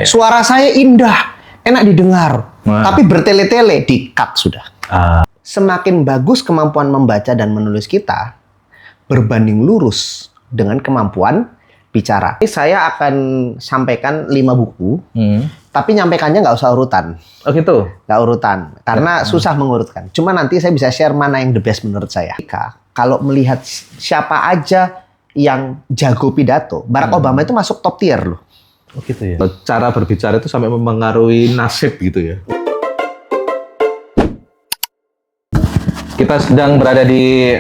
ya. Suara saya indah, enak didengar, tapi bertele-tele, di-cut sudah. Semakin bagus kemampuan membaca dan menulis kita, berbanding lurus dengan kemampuan bicara. Saya akan sampaikan 5 buku, tapi nyampaikannya nggak usah urutan. Oh gitu? Nggak urutan, karena susah mengurutkan. Cuma nanti saya bisa share mana yang the best menurut saya. Kalau melihat siapa aja yang jago pidato, Barack Obama itu masuk top tier loh. Oh gitu ya? Cara berbicara itu sampai mempengaruhi nasib gitu ya? Kita sedang berada di,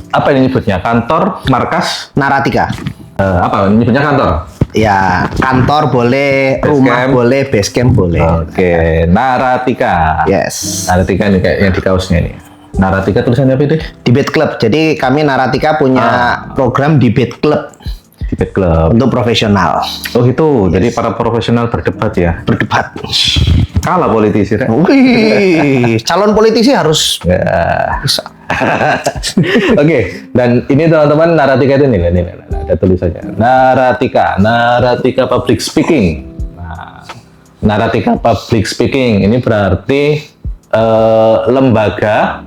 apa ini nyebutnya? Kantor, markas? Naratika. Apa nyebutnya kantor? Ya, kantor boleh, Base rumah camp. boleh, base camp boleh. Oke, Naratika. Yes. Naratika ini kayak yang di kaosnya ini. Naratika tulisannya apa itu? Debate Club. Jadi kami Naratika punya program Debate Club Debate Club. untuk profesional. Oh gitu, jadi para profesional berdebat ya? Berdebat. Kalah politisi, Rek. Wih, calon politisi harus Ya. bisa. Oke, dan ini teman-teman Naratika itu nih, ada tulisannya. Naratika Public Speaking. Nah, Naratika Public Speaking ini berarti lembaga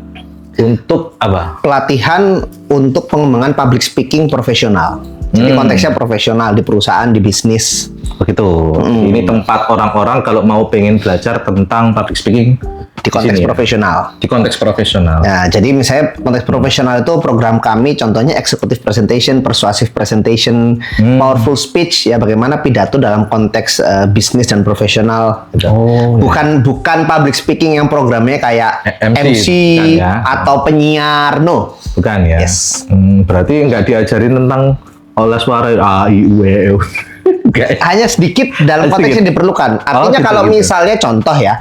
untuk apa? Pelatihan untuk pengembangan public speaking profesional. Jadi konteksnya profesional di perusahaan, di bisnis. Begitu. Ini tempat orang-orang kalau mau pengen belajar tentang public speaking Di konteks sini ya? profesional. Di konteks profesional. Nah, jadi misalnya konteks profesional itu program kami, contohnya executive presentation, persuasive presentation, powerful speech, ya bagaimana pidato dalam konteks bisnis dan profesional. Oh, Bukan public speaking yang programnya kayak MC, bukan ya? atau penyiar, no. Bukan ya? Yes. Berarti nggak diajarin tentang olah suara A, I, U, E, U. Hanya sedikit dalam konteks yang diperlukan. Artinya gitu, kalau gitu. misalnya contoh ya,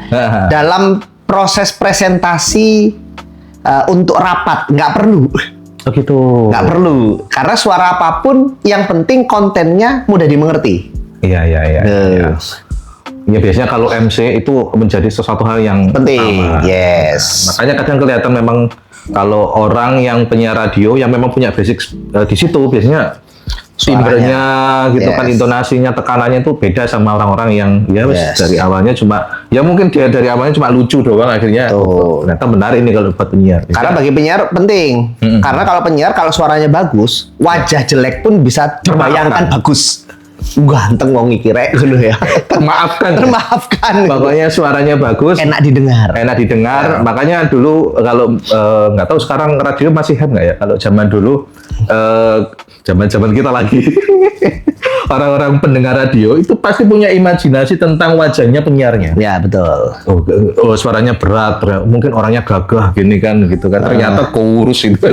dalam proses presentasi untuk rapat nggak perlu. Oh gitu. Nggak perlu. Karena suara apapun yang penting kontennya mudah dimengerti. Iya. Ya biasanya kalau MC itu menjadi sesuatu hal yang Penting. utama. Yes. Makanya kadang kelihatan memang kalau orang yang penyiar radio yang memang punya basic di situ biasanya timbrenya gitu kan, intonasinya, tekanannya itu beda sama orang-orang yang ya dari awalnya cuma ya mungkin dia dari awalnya cuma lucu doang akhirnya ternyata menarik ini kalau buat penyiar. Karena bagi penyiar penting. Karena kalau penyiar kalau suaranya bagus, wajah jelek pun bisa terbayangkan bagus. Ganteng wong iki rek ngono ya. Termaafkan. Pokoknya suaranya bagus, enak didengar. Makanya dulu kalau nggak tahu sekarang radio masih have nggak ya? Kalau zaman dulu zaman kita lagi orang-orang pendengar radio itu pasti punya imajinasi tentang wajahnya penyiarnya. Ya betul. Oh suaranya berat, mungkin orangnya gagah gini kan gitu kan. Ternyata kurus itu.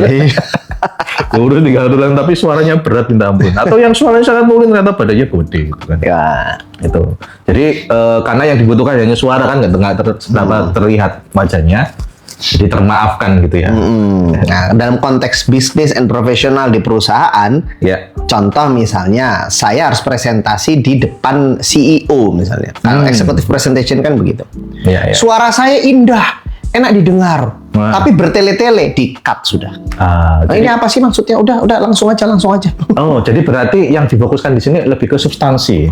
Kurus tinggal tulang tapi suaranya berat minta ampun. Atau yang suaranya sangat mulus ternyata badannya gede gitu kan. Ya. Itu. Jadi karena yang dibutuhkan hanya suara kan nggak terlihat wajahnya. Jadi termaafkan gitu ya. Nah, dalam konteks bisnis and profesional di perusahaan, contoh misalnya saya harus presentasi di depan CEO misalnya. Kalau executive presentation kan begitu. Suara saya indah, enak didengar, tapi bertele-tele, di-cut sudah. Ini apa sih maksudnya? Udah langsung aja. Oh, jadi berarti yang difokuskan di sini lebih ke substansi.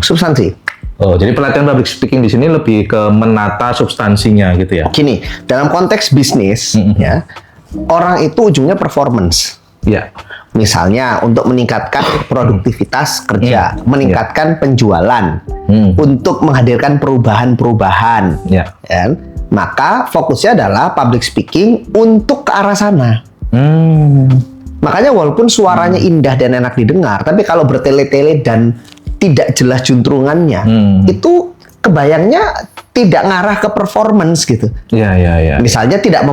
Oh, jadi pelatihan public speaking di sini lebih ke menata substansinya gitu ya? Gini, dalam konteks bisnis, ya, orang itu ujungnya performance. Ya. Misalnya untuk meningkatkan produktivitas kerja, meningkatkan penjualan, untuk menghadirkan perubahan-perubahan, kan? Maka fokusnya adalah public speaking untuk ke arah sana. Makanya walaupun suaranya indah dan enak didengar, tapi kalau bertele-tele dan tidak jelas juntrungannya, itu kebayangnya tidak ngarah ke performance gitu. Iya. Misalnya tidak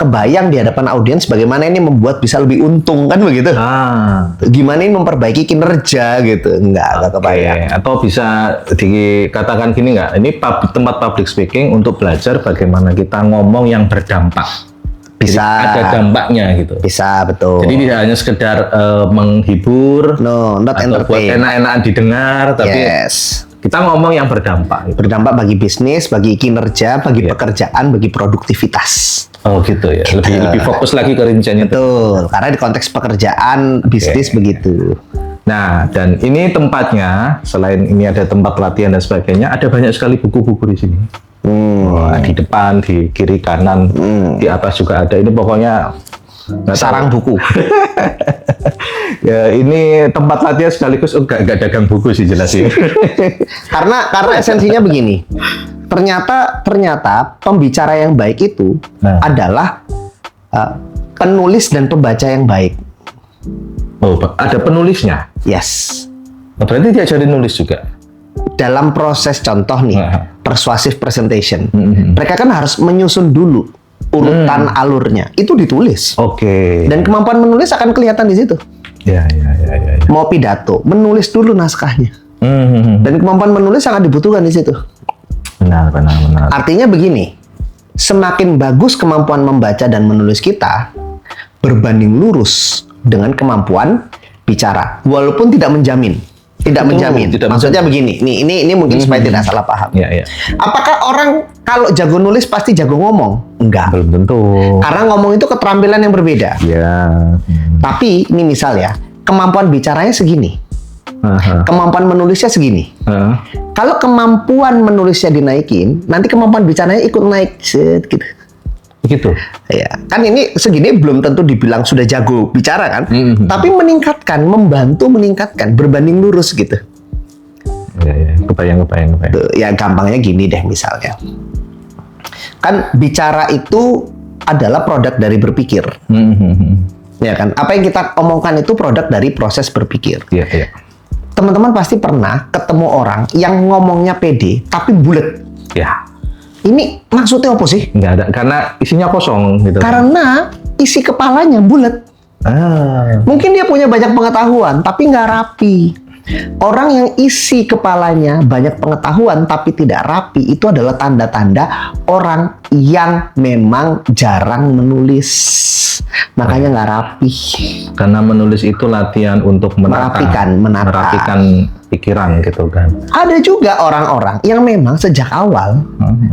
kebayang di hadapan audiens bagaimana ini membuat bisa lebih untung kan begitu. Gimana ini memperbaiki kinerja gitu. Enggak kebayang. Atau bisa dikatakan gini nggak? Ini tempat public speaking untuk belajar bagaimana kita ngomong yang berdampak. Bisa. Jadi ada dampaknya gitu. Bisa, betul. Jadi tidak hanya sekedar menghibur, not atau buat entertain. enak-enakan didengar, tapi Kita ngomong yang berdampak. Gitu. Berdampak bagi bisnis, bagi kinerja, bagi pekerjaan, bagi produktivitas. Oh gitu ya. Lebih fokus lagi ke rinciannya. Betul. Karena di konteks pekerjaan, bisnis begitu. Nah, dan ini tempatnya, selain ini ada tempat latihan dan sebagainya, ada banyak sekali buku-buku di sini. Di depan, di kiri, kanan, di atas juga ada. Ini pokoknya sarang buku. Ya, ini tempat latihan sekaligus enggak dagang buku sih jelas sih. karena esensinya begini. Ternyata pembicara yang baik itu adalah penulis dan pembaca yang baik. Oh, ada penulisnya? Yes. Berarti diajarin nulis juga? Dalam proses contoh nih, persuasive presentation, mereka kan harus menyusun dulu urutan alurnya. Itu ditulis. Oke. Dan kemampuan menulis akan kelihatan di situ. Ya. Mau pidato, menulis dulu naskahnya. Dan kemampuan menulis sangat dibutuhkan di situ. Benar. Artinya begini, semakin bagus kemampuan membaca dan menulis kita, berbanding lurus dengan kemampuan bicara. Walaupun tidak menjamin. Maksudnya begini, ini mungkin supaya tidak salah paham. Ya. Apakah orang kalau jago nulis pasti jago ngomong? Enggak. Belum tentu. Karena ngomong itu keterampilan yang berbeda. Ya. Tapi ini misal ya, kemampuan bicaranya segini. Kemampuan menulisnya segini. Kalau kemampuan menulisnya dinaikin, nanti kemampuan bicaranya ikut naik gitu. Begitu. Ya, kan ini segini belum tentu dibilang sudah jago bicara kan, tapi membantu meningkatkan berbanding lurus gitu. Ya, kebayang. Ya gampangnya gini deh misalnya, kan bicara itu adalah produk dari berpikir, ya kan? Apa yang kita omongkan itu produk dari proses berpikir. Iya. Teman-teman pasti pernah ketemu orang yang ngomongnya pede tapi bulet. Ya. Ini maksudnya apa sih? Nggak ada, karena isinya kosong gitu. Karena isi kepalanya bulat. Mungkin dia punya banyak pengetahuan, tapi nggak rapi. Orang yang isi kepalanya banyak pengetahuan, tapi tidak rapi, itu adalah tanda-tanda orang yang memang jarang menulis. Makanya nggak rapi. Karena menulis itu latihan untuk merapikan pikiran gitu kan. Ada juga orang-orang yang memang sejak awal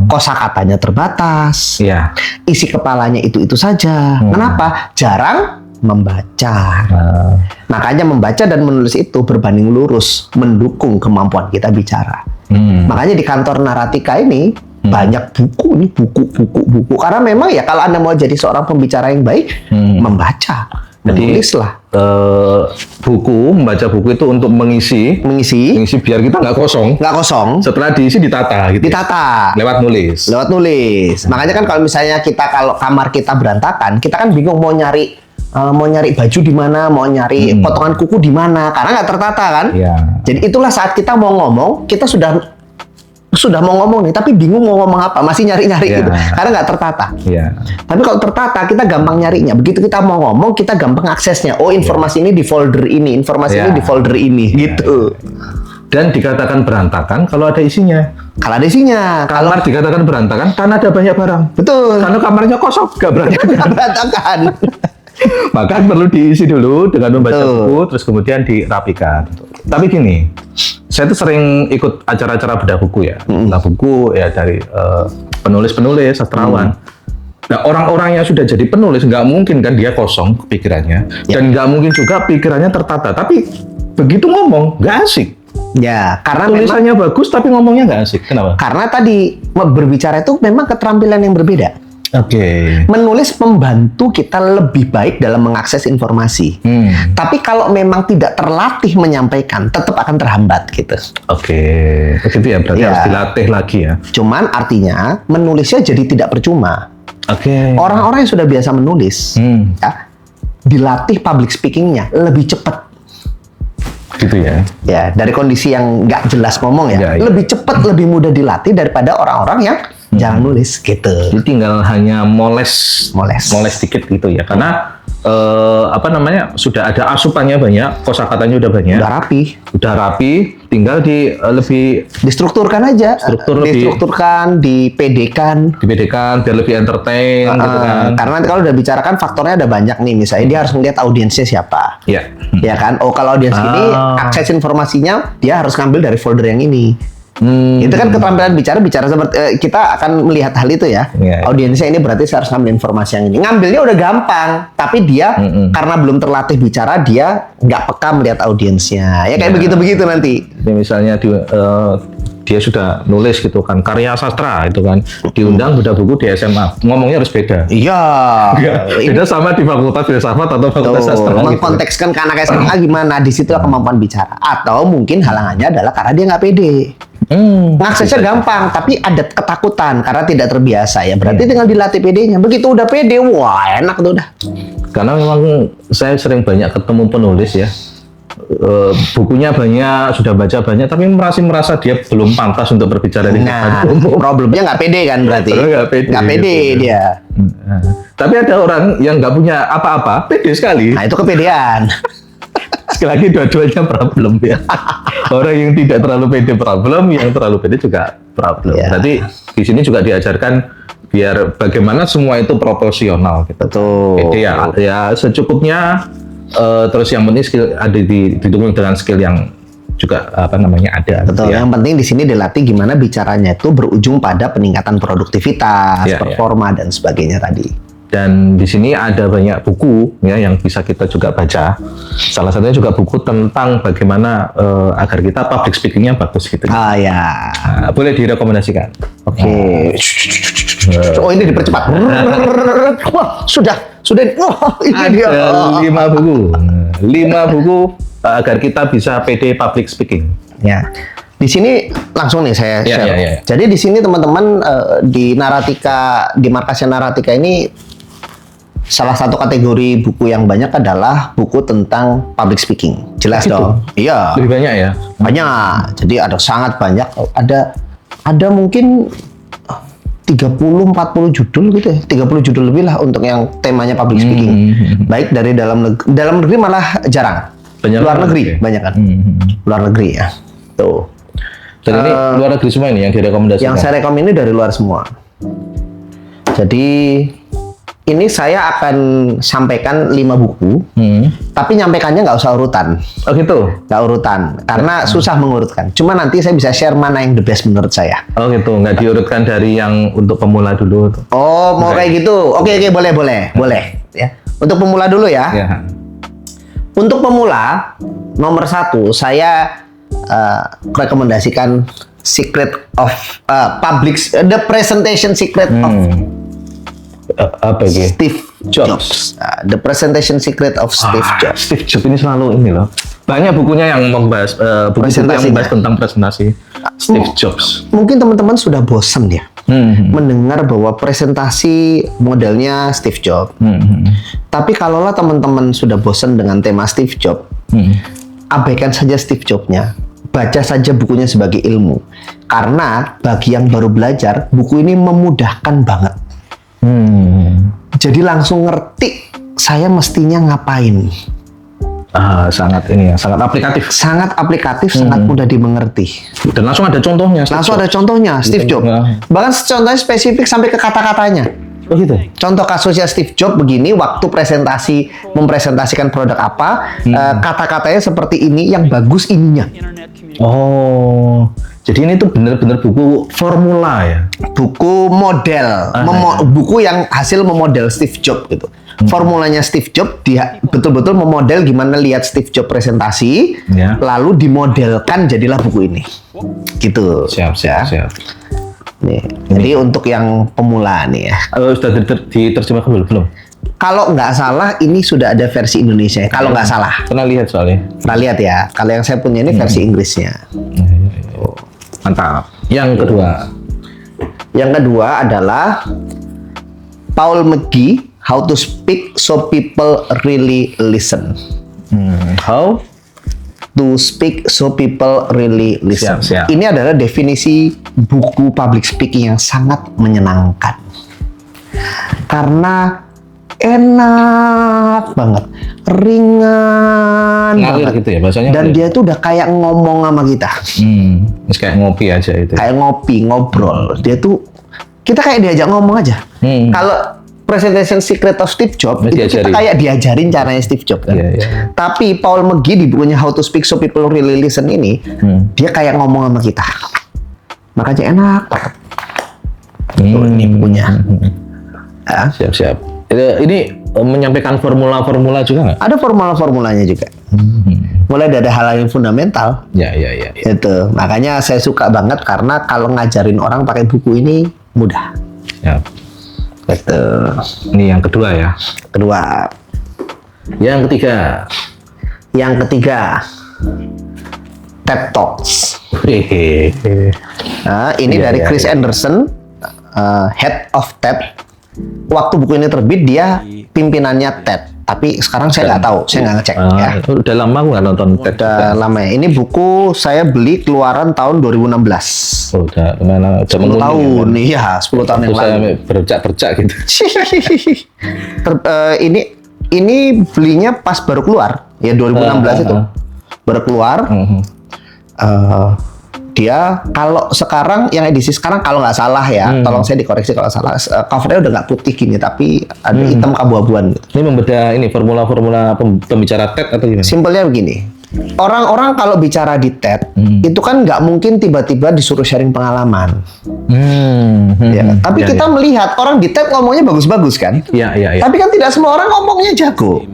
kosakatanya terbatas, isi kepalanya itu saja. Kenapa? Jarang membaca. Makanya membaca dan menulis itu berbanding lurus mendukung kemampuan kita bicara. Makanya di kantor Naratika ini banyak buku karena memang ya kalau Anda mau jadi seorang pembicara yang baik, membaca. Menulislah. Membaca buku itu untuk mengisi biar kita nggak kosong. Setelah diisi ditata gitu. Lewat nulis. Makanya kan kalau misalnya kalau kamar kita berantakan, kita kan bingung mau nyari baju di mana, mau nyari potongan kuku di mana, karena nggak tertata kan. Jadi itulah saat kita mau ngomong, kita sudah mau ngomong nih, tapi bingung mau ngomong apa, masih nyari-nyari gitu, karena nggak tertata. Tapi kalau tertata, kita gampang nyarinya. Begitu kita mau ngomong, kita gampang aksesnya. Oh, informasi ini di folder ini, informasi ini di folder ini, gitu. Dan dikatakan berantakan kalau ada isinya. Kalau dikatakan berantakan karena ada banyak barang. Betul. Karena kamarnya kosong, nggak berantakan. Maka perlu diisi dulu dengan membaca buku, terus kemudian dirapikan. Tapi gini, saya tuh sering ikut acara-acara bedah buku ya. Bedah buku ya dari penulis-penulis, sastrawan. Nah, orang-orang yang sudah jadi penulis, nggak mungkin kan dia kosong pikirannya. Dan nggak mungkin juga pikirannya tertata. Tapi begitu ngomong, nggak asik. Ya, karena tulisannya bagus, tapi ngomongnya nggak asik. Kenapa? Karena tadi berbicara itu memang keterampilan yang berbeda. Menulis membantu kita lebih baik dalam mengakses informasi. Tapi kalau memang tidak terlatih menyampaikan, tetap akan terhambat gitu. Begitu ya, berarti harus dilatih lagi ya. Cuman artinya menulisnya jadi tidak percuma. Orang-orang yang sudah biasa menulis, dilatih public speakingnya lebih cepat. Gitu ya. Ya, dari kondisi yang nggak jelas ngomong lebih cepat, lebih mudah dilatih daripada orang-orang yang jarang nulis gitu. Jadi tinggal hanya moles dikit gitu ya. Karena sudah ada asupannya banyak, kosakatanya udah banyak. Udah rapi, tinggal lebih distrukturkan aja. Distrukturkan, dipedekan biar lebih entertain gitu kan. Karena nanti kalau udah bicarakan faktornya ada banyak nih. Misalnya dia harus melihat audiensnya siapa. Ya kan? Oh, kalau audiens ini akses informasinya dia harus ngambil dari folder yang ini. Itu kan keterampilan bicara seperti kita akan melihat hal itu ya. Audiensnya ini berarti saya harus ngambil informasi yang ini. Ngambilnya udah gampang, tapi dia karena belum terlatih bicara, dia nggak peka melihat audiensnya. Ya kayak begitu-begitu nanti. Jadi misalnya dia sudah nulis gitu kan, karya sastra itu kan, diundang beda buku di SMA, ngomongnya harus beda. Iya. Beda sama di fakultas filsafat atau fakultas sastra. Mengkontekskan ke anak SMA gimana, di situ kemampuan bicara. Atau mungkin halangannya adalah karena dia nggak pede. Aksesnya gampang, tapi ada ketakutan karena tidak terbiasa ya. Berarti tinggal dilatih pedenya. Begitu udah pede, wah enak tuh udah. Karena memang saya sering banyak ketemu penulis ya. Bukunya banyak, sudah baca banyak, tapi masih merasa dia belum pantas untuk berbicara di depan umum. Problemnya nggak pede kan berarti? Nggak pede gitu. Dia. Tapi ada orang yang nggak punya apa-apa, pede sekali. Nah itu kepedean. Sekali lagi dua-duanya problem ya. Orang yang tidak terlalu pede problem, yang terlalu pede juga problem. Berarti di sini juga diajarkan biar bagaimana semua itu proporsional gitu. Betul. Pede ya secukupnya. Terus yang penting skill ada didukung dengan skill yang juga ada. Betul. Ya. Yang penting di sini dilatih gimana bicaranya itu berujung pada peningkatan produktivitas, performa dan sebagainya tadi. Dan di sini ada banyak buku ya yang bisa kita juga baca. Salah satunya juga buku tentang bagaimana agar kita public speaking-nya bagus gitu. Ya. Boleh direkomendasikan. Oke. Oh ini dipercepat. Wah, sudah. Wah, ini dia. 5 buku. 5 buku agar kita bisa pede public speaking. Ya. Di sini langsung nih saya share. Ya. Jadi di sini teman-teman di markasnya Naratika ini salah satu kategori buku yang banyak adalah buku tentang public speaking. Jelas dong. Iya. Lebih banyak ya? Banyak. Jadi ada sangat banyak. Ada mungkin 30-40 judul gitu ya. 30 judul lebih lah untuk yang temanya public speaking. Baik dari dalam negeri malah jarang. Luar negeri banyak kan. Luar negeri ya. Tuh. Dan ini luar negeri semua ini yang direkomendasikan? Yang saya rekom ini dari luar semua. Jadi ini saya akan sampaikan 5 buku, tapi nyampaikannya nggak usah urutan. Oh gitu? Nggak urutan, karena susah mengurutkan. Cuma nanti saya bisa share mana yang the best menurut saya. Oh gitu, nggak diurutkan dari yang untuk pemula dulu? Oh, mau kayak gitu? Oke, boleh. Ya. Untuk pemula dulu ya. Untuk pemula, nomor 1, saya rekomendasikan Secret of The Presentation Secret of apa gitu? Steve Jobs. The Presentation Secret of Steve Jobs. Steve Jobs ini selalu ini loh. Banyak bukunya yang membahas buku-buku yang membahas tentang presentasi Steve Jobs. Mungkin teman-teman sudah bosan ya mendengar bahwa presentasi modelnya Steve Jobs. Tapi kalaulah teman-teman sudah bosan dengan tema Steve Jobs, abaikan saja Steve Jobs-nya. Baca saja bukunya sebagai ilmu. Karena bagi yang baru belajar, buku ini memudahkan banget. Jadi langsung ngerti saya mestinya ngapain. Sangat aplikatif. Sangat aplikatif, sangat mudah dimengerti. Dan langsung ada contohnya. Steve Jobs. Bahkan contohnya spesifik sampai ke kata-katanya. Oh gitu. Contoh kasusnya Steve Jobs begini, waktu mempresentasikan produk apa, kata-katanya seperti ini, yang bagus ininya. Oh, jadi ini tuh benar-benar buku formula ya? Buku model, buku yang hasil memodel Steve Jobs gitu. Formulanya Steve Jobs, dia betul-betul memodel gimana lihat Steve Jobs presentasi, lalu dimodelkan jadilah buku ini. Gitu. Siap. Nih, jadi untuk yang pemula nih ya. Sudah diterjemahkan belum? Kalau nggak salah ini sudah ada versi Indonesia. Kalau nggak salah. Pernah lihat soalnya. Pernah lihat ya. Kalau yang saya punya ini versi Inggrisnya. Mantap. Yang kedua adalah Paul McGee, How to Speak So People Really Listen. How to Speak So People Really Listen. Siap. Ini adalah definisi buku public speaking yang sangat menyenangkan. Karena enak banget, ringan banget gitu ya bahasanya. Dan dia tuh udah kayak ngomong sama kita. Kayak ngopi aja itu. Kayak ngopi, ngobrol. Dia tuh kita kayak diajak ngomong aja. Kalau Presentation Secret of Steve Jobs itu kita kayak diajarin caranya Steve Jobs kan. Tapi Paul McGee di bukunya How to Speak So People Really Listen ini dia kayak ngomong sama kita. Makanya enak banget. Tuh, ini bukunya. Ya. Siap. Ini menyampaikan formula-formula juga nggak? Ada formula-formulanya juga. Mulai dari hal yang fundamental. Ya. Itu. Makanya saya suka banget karena kalau ngajarin orang pakai buku ini mudah. Ya. Itu. Ini yang kedua ya. Kedua. Yang ketiga. TED Talks. Nah, ini dari Chris Anderson, Head of TED. Waktu buku ini terbit dia pimpinannya TED. Tapi sekarang saya nggak tahu, saya nggak ngecek ya. Udah lama aku nggak nonton TED. Udah lama ya. Ini buku saya beli keluaran tahun 2016. Udah 10 tahun, iya 10 tahun yang lalu. Saya bercak-bercak gitu. Ini belinya pas baru keluar, ya 2016 itu. Baru keluar. Dia kalau sekarang yang edisi sekarang kalau nggak salah ya, tolong saya dikoreksi kalau salah, covernya udah nggak putih gini tapi ada hitam keabu-abuan gitu. Ini membeda ini formula-formula pembicara TED atau gimana? Simpelnya begini, orang-orang kalau bicara di TED itu kan nggak mungkin tiba-tiba disuruh sharing pengalaman. Ya, tapi kita melihat orang di TED ngomongnya bagus-bagus kan? Iya. Tapi kan tidak semua orang ngomongnya jago.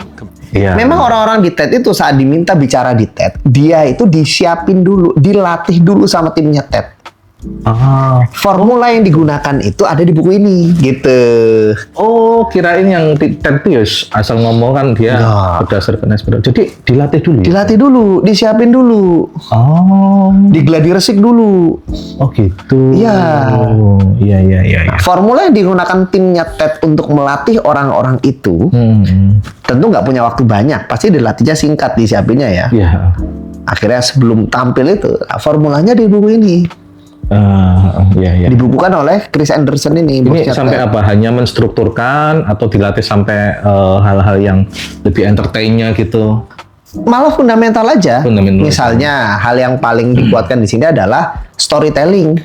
Iya. Memang orang-orang di TED itu saat diminta bicara di TED, dia itu disiapin dulu, dilatih dulu sama timnya TED. Formula yang digunakan itu ada di buku ini, gitu. Oh, kirain yang TED itu ya asal ngomong kan dia berdasarkan eksperimen. Jadi dilatih dulu. Dilatih dulu, disiapin dulu. Digladi resik dulu. Oh gitu. Iya. Iya. Formula yang digunakan timnya TED untuk melatih orang-orang itu, tentu nggak punya waktu banyak. Pasti dilatihnya singkat, disiapinnya ya. Iya. Akhirnya sebelum tampil itu, formulanya di buku ini. Iya. Dibukukan oleh Chris Anderson ini. Ini sampai apa? Hanya menstrukturkan atau dilatih sampai hal-hal yang lebih entertain-nya gitu? Malah fundamental aja. Misalnya hal yang paling dikuatkan di sini adalah storytelling.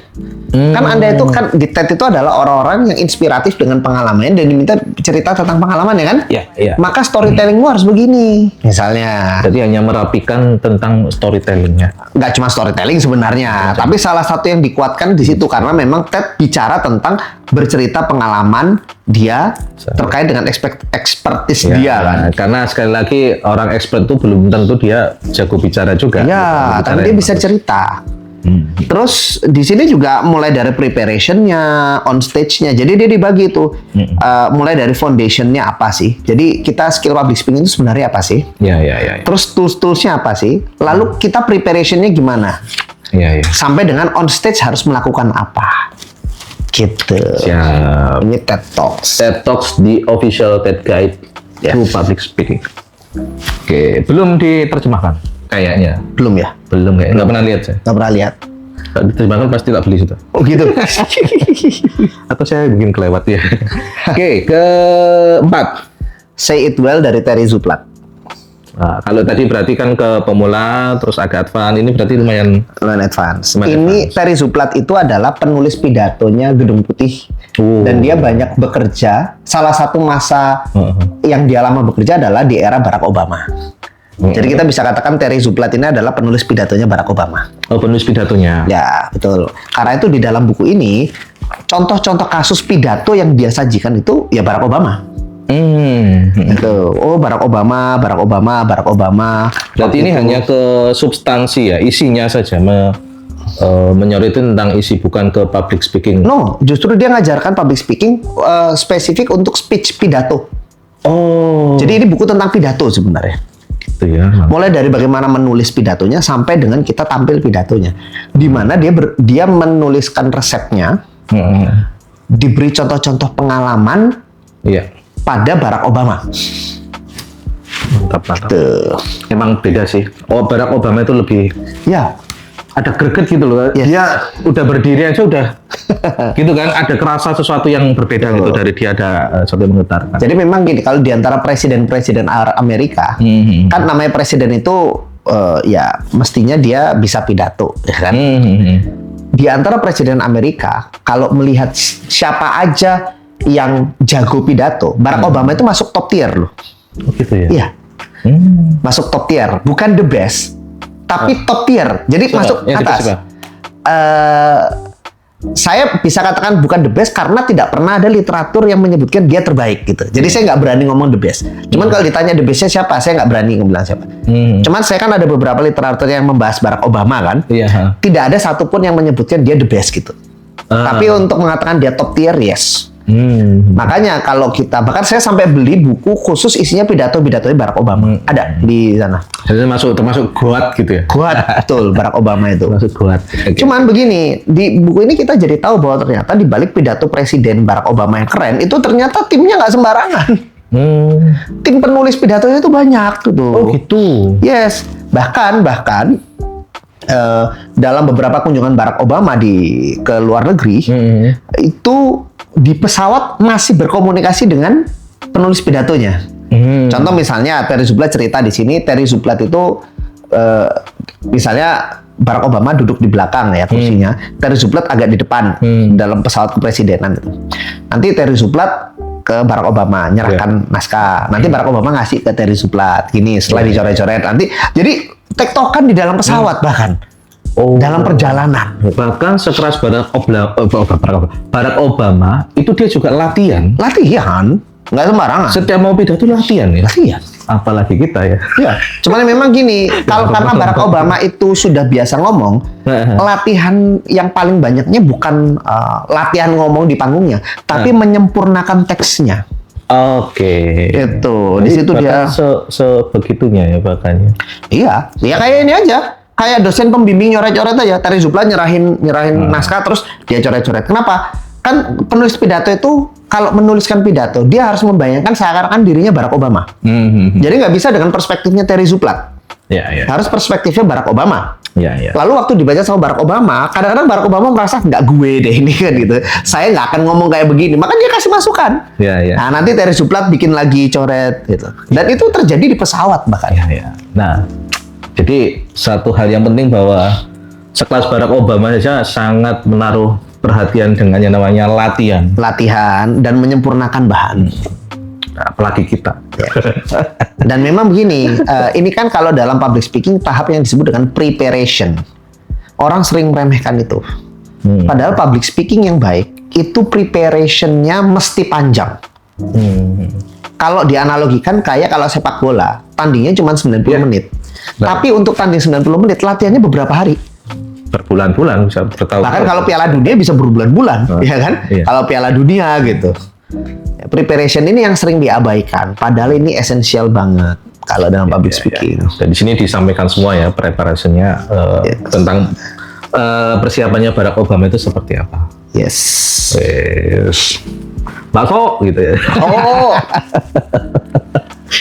Kan Anda itu kan di TED itu adalah orang-orang yang inspiratif dengan pengalamannya dan diminta cerita tentang pengalamannya kan? Iya. Maka storytellingmu harus begini. Misalnya. Jadi hanya merapikan tentang storytellingnya. Nggak cuma storytelling sebenarnya, tapi salah satu yang dikuatkan di situ karena memang TED bicara tentang bercerita pengalaman dia terkait dengan expertise dia kan. Karena sekali lagi orang expert itu belum tentu dia jago bicara juga. Ya, tapi dia bisa cerita. Terus di sini juga mulai dari preparationnya, on stage-nya. Jadi dia dibagi itu mulai dari foundation-nya apa sih. Jadi kita skill public speaking itu sebenarnya apa sih? Iya. Terus tools-toolsnya apa sih? Lalu kita preparationnya gimana? Iya. Sampai dengan on stage harus melakukan apa? Gitu. Siap. Ini TED Talks. TED Talks the official TED Guide to Public Speaking. Oke, belum diterjemahkan. Kayaknya. Belum ya? Belum kayaknya. Nggak pernah lihat saya. Nggak pernah lihat. Kalau diterjemahkan pasti tak beli sudah. Oh gitu? Atau saya bikin kelewat ya. Oke, keempat. Say It Well dari Terry Zuplat. Nah, kalau tadi berarti kan ke pemula, terus agak advance, ini berarti lumayan advance. Ini Terry Zuplat itu adalah penulis pidatonya Gedung Putih. Dan dia banyak bekerja. Salah satu masa yang dia lama bekerja adalah di era Barack Obama. Jadi kita bisa katakan Terry Zuplat ini adalah penulis pidatonya Barack Obama. Oh, penulis pidatonya. Ya, betul. Karena itu di dalam buku ini, contoh-contoh kasus pidato yang dia sajikan itu ya Barack Obama. Itu. Oh, Barack Obama. Berarti ini hanya ke substansi ya, isinya saja menyoroti tentang isi, bukan ke public speaking. No, justru dia ngajarkan public speaking spesifik untuk speech pidato. Oh. Jadi ini buku tentang pidato sebenarnya. Gitu ya. Mulai dari bagaimana menulis pidatonya sampai dengan kita tampil pidatonya. Di mana dia menuliskan resepnya, diberi contoh-contoh pengalaman pada Barack Obama. Mantap. Emang beda sih. Oh, Barack Obama itu lebih ada greget gitu loh. Dia udah berdiri aja udah gitu kan, ada kerasa sesuatu yang berbeda gitu dari dia, ada sesuatu yang menggetarkan. Jadi memang gini, kalau di antara presiden-presiden Amerika, kan namanya presiden itu ya mestinya dia bisa pidato, ya kan? Di antara presiden Amerika, kalau melihat siapa aja yang jago pidato, Barack Obama itu masuk top tier loh. Oh gitu ya? Iya. Masuk top tier, bukan the best, tapi top tier. Jadi masuk atas. saya bisa katakan bukan the best karena tidak pernah ada literatur yang menyebutkan dia terbaik gitu. Jadi saya nggak berani ngomong the best. Cuman kalau ditanya the bestnya siapa, saya nggak berani bilang siapa. Cuman saya kan ada beberapa literatur yang membahas Barack Obama kan. Tidak ada satupun yang menyebutkan dia the best gitu. Tapi untuk mengatakan dia top tier, yes. Makanya kalau kita, bahkan saya sampai beli buku khusus isinya pidato-pidatonya Barack Obama. Ada di sana. Jadi termasuk GOAT gitu ya? GOAT, betul, Barack Obama itu. Termasuk GOAT. Okay. Cuman begini, di buku ini kita jadi tahu bahwa ternyata di balik pidato Presiden Barack Obama yang keren, itu ternyata timnya nggak sembarangan. Tim penulis pidatonya itu banyak gitu. Oh gitu? Yes, bahkan dalam beberapa kunjungan Barack Obama ke luar negeri, itu di pesawat masih berkomunikasi dengan penulis pidatonya. Contoh misalnya Terry Zublat cerita di sini, Terry Zublat itu misalnya Barack Obama duduk di belakang ya kursinya, Terry Zublat agak di depan dalam pesawat kepresidenan itu. Nanti Terry Zublat ke Barack Obama nyerahkan naskah, nanti Barack Obama ngasih ke Terry Zublat gini, setelah dicoret-coret nanti jadi tektokan di dalam pesawat bahkan. Dalam perjalanan. Bahkan sekeras Barack Obama itu dia juga latihan. Nggak sembarangan. Setiap mau pidato latihan ya. Latihan. Apalagi kita ya. Iya. Cuman memang gini, karena Barack Obama itu sudah biasa ngomong, latihan yang paling banyaknya bukan latihan ngomong di panggungnya, tapi menyempurnakan teksnya. Oke. Itu. Di situ dia sebegitunya ya bahkannya. Iya. Ya kayak ini aja. Kayak dosen pembimbing nyoret-nyoret aja. Terry Zublat nyerahin naskah terus dia coret-coret. Kenapa? Kan penulis pidato itu kalau menuliskan pidato dia harus membayangkan seakan-akan dirinya Barack Obama. Jadi nggak bisa dengan perspektifnya Terry Zublat. Harus perspektifnya Barack Obama. Lalu waktu dibaca sama Barack Obama, kadang-kadang Barack Obama merasa nggak gue deh ini kan gitu. Saya nggak akan ngomong kayak begini. Maka dia kasih masukan. Nah nanti Terry Zublat bikin lagi coret gitu. Dan itu terjadi di pesawat bahkan. Nah. Jadi satu hal yang penting bahwa sekelas Barack Obama saja sangat menaruh perhatian dengan yang namanya latihan dan menyempurnakan bahan. Apalagi kita. Dan memang begini, ini kan kalau dalam public speaking tahap yang disebut dengan preparation. Orang sering meremehkan itu. Padahal public speaking yang baik itu preparationnya mesti panjang. Kalau dianalogikan kayak kalau sepak bola, tandingnya cuma 90 menit. Tapi untuk tanding 90 menit, latihannya beberapa hari. Berbulan-bulan, bisa bertahun-tahun. Bahkan kalau Piala Dunia bisa berbulan-bulan, ya kan? Kalau Piala Dunia gitu. Preparation ini yang sering diabaikan, padahal ini esensial banget kalau dalam public speaking. Dan di sini disampaikan semua ya, preparationnya tentang persiapannya Barack Obama itu seperti apa. Yes. Bakso gitu ya.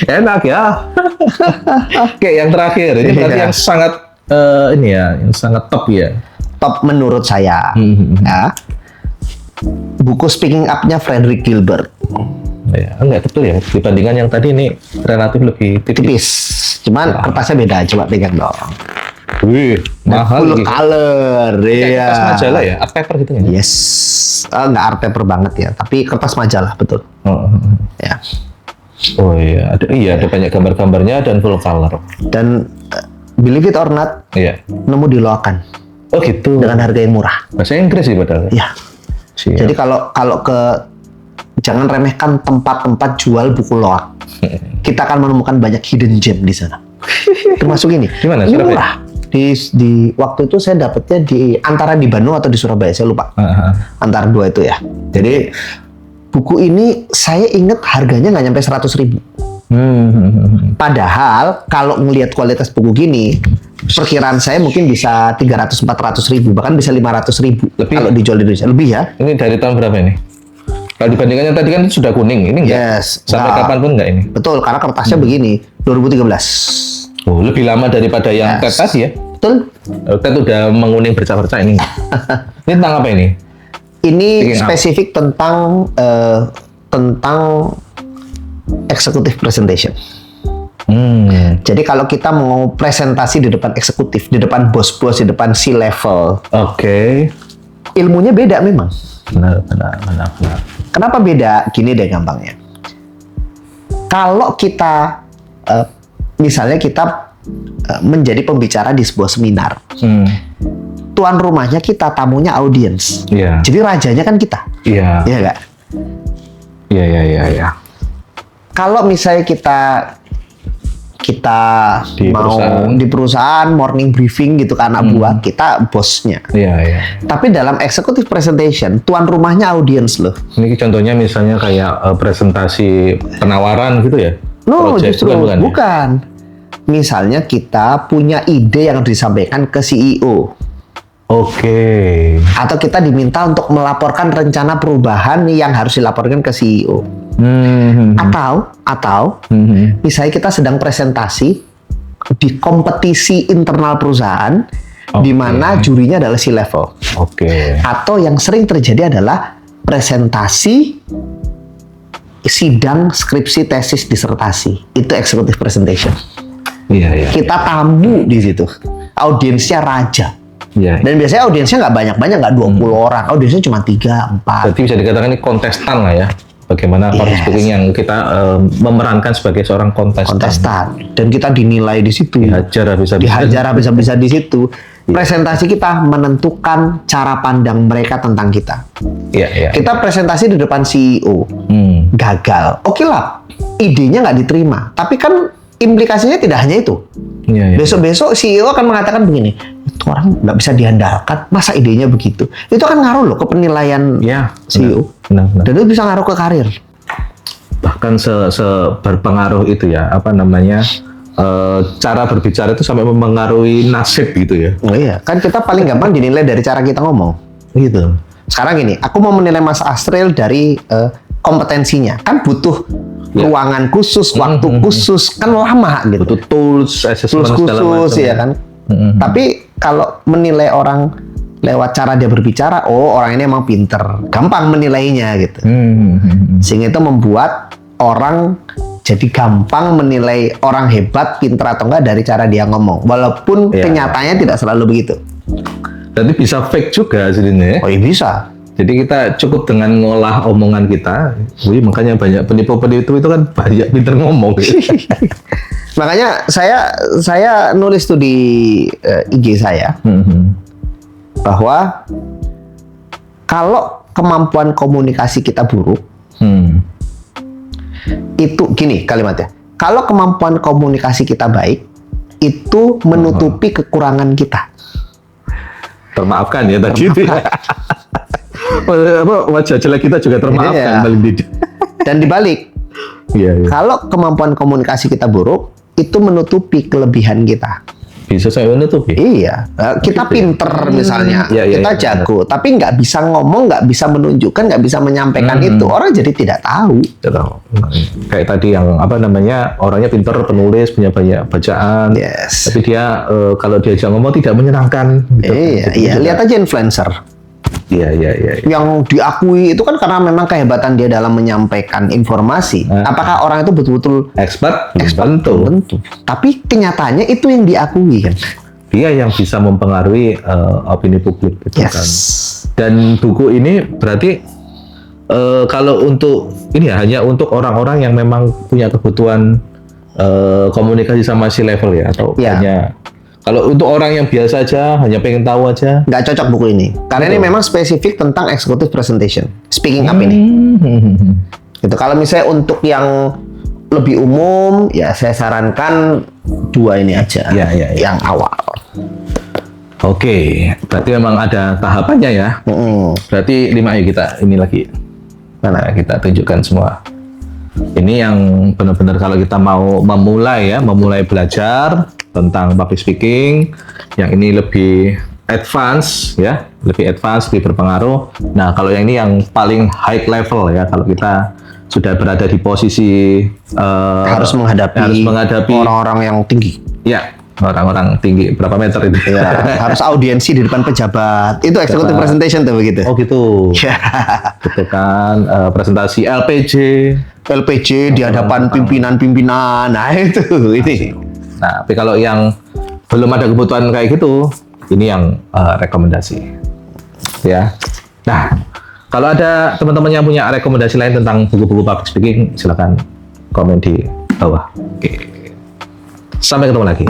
Enak ya. Oke, yang terakhir ini berarti yang sangat yang sangat top ya. Top menurut saya. Ya. Buku Speaking Up-nya Frederick Gilbert. Ya, enggak betul ya. Dibandingkan yang tadi ini relatif lebih tipis. Cuman kertasnya beda. Coba pegang dong. Wih, mahal. Full color. Iya. Kertas majalah ya, art paper gitu ya. Yes. Enggak art paper banget ya, tapi kertas majalah betul. Ya. Oh iya, ada banyak gambar-gambarnya dan full color. Dan believe it or not, nemu di Loakan. Oh gitu. Dengan harga yang murah. Bahasa Inggris sih padahal. Iya. Jadi kalau jangan remehkan tempat-tempat jual buku loak. Kita akan menemukan banyak hidden gem di sana. Termasuk ini. Di mana? Ini murah. Di waktu itu saya dapetnya antara di Bandung atau di Surabaya, saya lupa. Antara dua itu ya. Jadi buku ini saya ingat harganya nggak nyampe 100.000. Padahal kalau ngelihat kualitas buku gini, perkiraan saya mungkin bisa 300-400.000, bahkan bisa 500.000 kalau dijual di Indonesia. Lebih ya. Ini dari tahun berapa ini? Kalau dibandingkan yang tadi kan sudah kuning, ini enggak? Yes. Sampai kapanpun enggak ini? Betul, karena kertasnya begini, 2013. Oh, lebih lama daripada yang TED tadi ya? Betul. TED udah menguning bercak-bercak ini. Ini tentang apa ini? Ini spesifik tentang executive presentation. Jadi kalau kita mau presentasi di depan eksekutif, di depan bos-bos, di depan C-level, ilmunya beda memang. Benar. Kenapa beda? Gini deh gampangnya. Kalau kita, misalnya kita menjadi pembicara di sebuah seminar, tuan rumahnya kita, tamunya audiens. Iya. Jadi rajanya kan kita. Iya. Iya nggak? Iya. Kalau misalnya kita di perusahaan morning briefing gitu kan, anak buah, kita bosnya. Iya. Tapi dalam executive presentation, tuan rumahnya audiens loh. Ini contohnya misalnya kayak presentasi penawaran gitu ya? No, Project. justru Bukan. bukan. Misalnya kita punya ide yang disampaikan ke CEO. Oke. Atau kita diminta untuk melaporkan rencana perubahan yang harus dilaporkan ke CEO. Atau misalnya kita sedang presentasi di kompetisi internal perusahaan, di mana jurinya adalah C-level. Oke. Atau yang sering terjadi adalah presentasi sidang skripsi, tesis, disertasi. Itu executive presentation. Iya. Kita tamu di situ. Audiensnya raja. Iya. Dan biasanya audiensnya nggak banyak-banyak, nggak 20 orang. Audiensnya cuma 3, 4. Berarti bisa dikatakan ini kontestan lah ya. Bagaimana public speaking yang kita memerankan sebagai seorang kontestan. Dan kita dinilai di situ. Dihajar habis-habisan di situ. Presentasi kita menentukan cara pandang mereka tentang kita. Iya. Kita presentasi di depan CEO. Gagal. Oke lah, idenya nggak diterima. Tapi kan implikasinya tidak hanya itu. Iya. Besok-besok CEO akan mengatakan begini, itu orang nggak bisa diandalkan, masa idenya begitu. Itu akan ngaruh loh ke penilaian CEO. Benar. Dan itu bisa ngaruh ke karir. Bahkan berpengaruh itu ya, cara berbicara itu sampai mempengaruhi nasib gitu ya. Oh iya, kan kita paling gampang dinilai dari cara kita ngomong. Gitu. Sekarang gini, aku mau menilai Mas Asril dari kompetensinya. Kan butuh ruangan khusus, waktu khusus, kan lama gitu. Butuh tools khusus ya kan. Tapi kalau menilai orang lewat cara dia berbicara, orang ini emang pinter, gampang menilainya gitu. Sehingga itu membuat orang jadi gampang menilai orang hebat, pinter atau enggak dari cara dia ngomong. Walaupun kenyataannya tidak selalu begitu. Jadi bisa fake juga sebenarnya. Oh iya bisa. Jadi kita cukup dengan ngolah omongan kita. Makanya banyak penipu-penipu itu kan banyak pinter ngomong. Makanya saya nulis tuh di IG saya bahwa kalau kemampuan komunikasi kita buruk, itu gini kalimatnya. Kalau kemampuan komunikasi kita baik, itu menutupi kekurangan kita. Termaafkan ya tadi. Wajah jelek kita juga termaafkan paling tidak. Dan dibalik, kalau kemampuan komunikasi kita buruk, itu menutupi kelebihan kita. Bisa saya menutupi? Iya, kita pinter misalnya, kita jago, tapi nggak bisa ngomong, nggak bisa menunjukkan, nggak bisa menyampaikan itu, orang jadi tidak tahu. Kayak tadi yang orangnya pinter, penulis, punya banyak bacaan, tapi dia kalau diajak ngomong tidak menyenangkan. Gitu. Iya, lihat aja influencer. Iya. Yang diakui itu kan karena memang kehebatan dia dalam menyampaikan informasi. Apakah orang itu betul-betul expert? Tentu. Tapi kenyataannya itu yang diakui kan. Dia yang bisa mempengaruhi opini publik gitu kan. Dan buku ini berarti kalau untuk ini hanya untuk orang-orang yang memang punya kebutuhan komunikasi sama si level ya, atau hanya kalau untuk orang yang biasa aja, hanya pengen tahu aja, nggak cocok buku ini. Karena ini memang spesifik tentang executive presentation, speaking up ini. Gitu. Kalau misalnya untuk yang lebih umum, ya saya sarankan 2 ini aja, yang awal. Oke, berarti memang ada tahapannya ya. Berarti 5 yuk kita ini lagi. Mana kita tunjukkan semua. Ini yang benar-benar kalau kita mau memulai belajar tentang public speaking, yang ini lebih advance ya, lebih berpengaruh. Nah, kalau yang ini yang paling high level ya, kalau kita sudah berada di posisi harus menghadapi orang-orang yang tinggi. Ya, orang-orang tinggi berapa meter itu? Ya, harus audiensi di depan pejabat. Itu executive presentation tuh begitu. Oh gitu. Gitu kan, presentasi LPG di hadapan pimpinan-pimpinan. Nah, itu ini. Nah, tapi kalau yang belum ada kebutuhan kayak gitu, ini yang rekomendasi. Ya. Nah, kalau ada teman-teman yang punya rekomendasi lain tentang buku-buku public speaking, silakan komen di bawah. Oke. Sampai ketemu lagi.